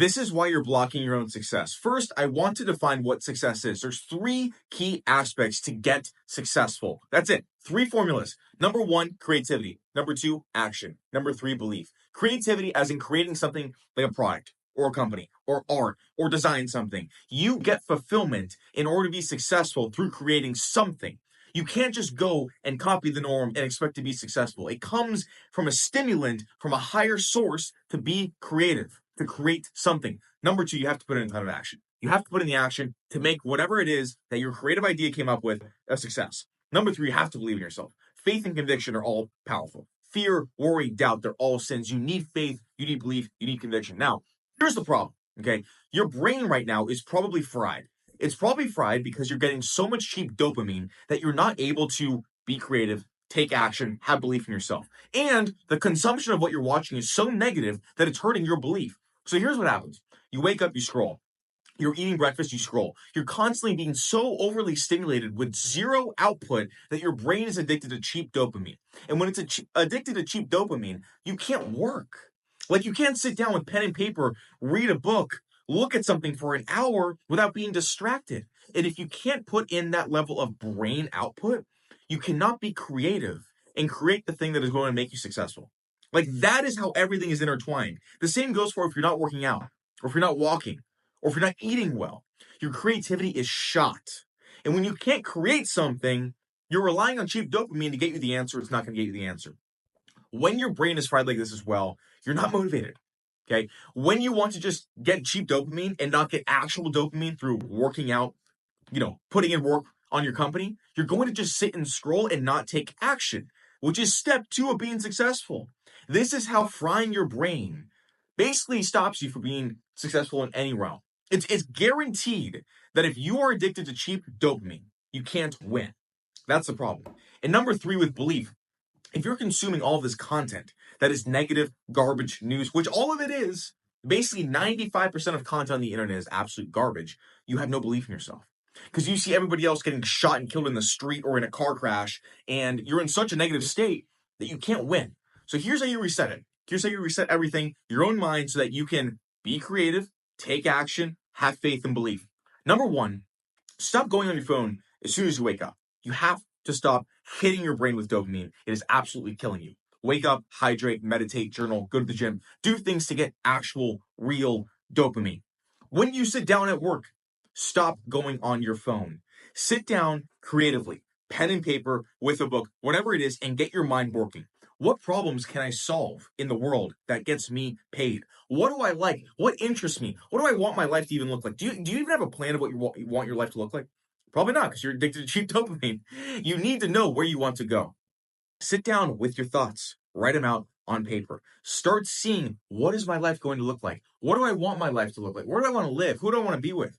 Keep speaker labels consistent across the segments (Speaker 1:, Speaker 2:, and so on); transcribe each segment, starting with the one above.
Speaker 1: This is why you're blocking your own success. First, I want to define what success is. There's three key aspects to get successful. That's it. Three formulas. Number one, creativity. Number two, action. Number three, belief. Creativity, as in creating something like a product or a company or art or design something. You get fulfillment in order to be successful through creating something. You can't just go and copy the norm and expect to be successful. It comes from a stimulant, from a higher source to be creative, to create something. Number two, you have to put in a ton of action. You have to put in the action to make whatever it is that your creative idea came up with a success. Number three, you have to believe in yourself. Faith and conviction are all powerful. Fear, worry, doubt, they're all sins. You need faith, you need belief, you need conviction. Now, here's the problem, okay? Your brain right now is probably fried. It's probably fried because you're getting so much cheap dopamine that you're not able to be creative, take action, have belief in yourself. And the consumption of what you're watching is so negative that it's hurting your belief. So here's what happens. You wake up, you scroll. You're eating breakfast, you scroll. You're constantly being so overly stimulated with zero output that your brain is addicted to cheap dopamine. And when it's addicted to cheap dopamine, you can't work. Like you can't sit down with pen and paper, read a book, look at something for an hour without being distracted. And if you can't put in that level of brain output, you cannot be creative and create the thing that is going to make you successful. Like that is how everything is intertwined. The same goes for if you're not working out, or if you're not walking, or if you're not eating well. Your creativity is shot. And when you can't create something, you're relying on cheap dopamine to get you the answer. It's not going to get you the answer. When your brain is fried like this as well, you're not motivated. Okay. When you want to just get cheap dopamine and not get actual dopamine through working out, putting in work on your company, you're going to just sit and scroll and not take action, which is step two of being successful. This is how frying your brain basically stops you from being successful in any realm. It's guaranteed that if you are addicted to cheap dopamine, you can't win. That's the problem. And number three, with belief, if you're consuming all of this content that is negative, garbage news, which all of it is, basically 95% of content on the internet is absolute garbage, you have no belief in yourself. Because you see everybody else getting shot and killed in the street or in a car crash, and you're in such a negative state that you can't win. So here's how you reset it. Here's how you reset everything, your own mind, so that you can be creative, take action, have faith and belief. Number one, stop going on your phone as soon as you wake up. You have to stop hitting your brain with dopamine. It is absolutely killing you. Wake up, hydrate, meditate, journal, go to the gym, do things to get actual, real dopamine. When you sit down at work, stop going on your phone. Sit down creatively, pen and paper with a book, whatever it is, and get your mind working. What problems can I solve in the world that gets me paid? What do I like? What interests me? What do I want my life to even look like? Do you even have a plan of what you want your life to look like? Probably not, because you're addicted to cheap dopamine. You need to know where you want to go. Sit down with your thoughts. Write them out on paper. Start seeing, what is my life going to look like? What do I want my life to look like? Where do I want to live? Who do I want to be with?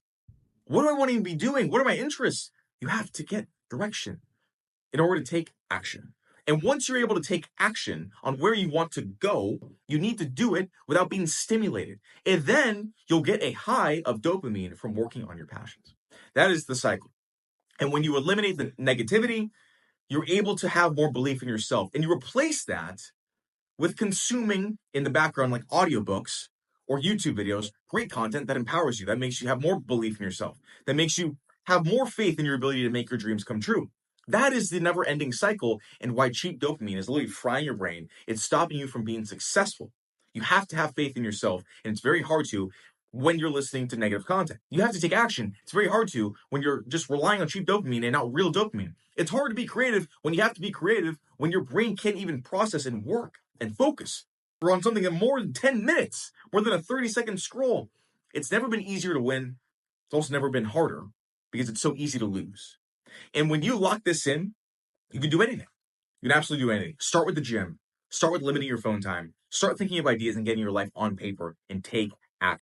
Speaker 1: What do I want to be doing? What are my interests? You have to get direction in order to take action. And once you're able to take action on where you want to go, you need to do it without being stimulated. And then you'll get a high of dopamine from working on your passions. That is the cycle. And when you eliminate the negativity, you're able to have more belief in yourself. And you replace that with consuming in the background, like audiobooks or YouTube videos, great content that empowers you, that makes you have more belief in yourself, that makes you have more faith in your ability to make your dreams come true. That is the never-ending cycle, and why cheap dopamine is literally frying your brain. It's stopping you from being successful. You have to have faith in yourself, and it's very hard to when you're listening to negative content. You have to take action. It's very hard to when you're just relying on cheap dopamine and not real dopamine. It's hard to be creative when you have to be creative when your brain can't even process and work and focus. We're on something in more than 10 minutes, more than a 30-second scroll. It's never been easier to win. It's also never been harder because it's so easy to lose. And when you lock this in, you can do anything. You can absolutely do anything. Start with the gym. Start with limiting your phone time. Start thinking of ideas and getting your life on paper and take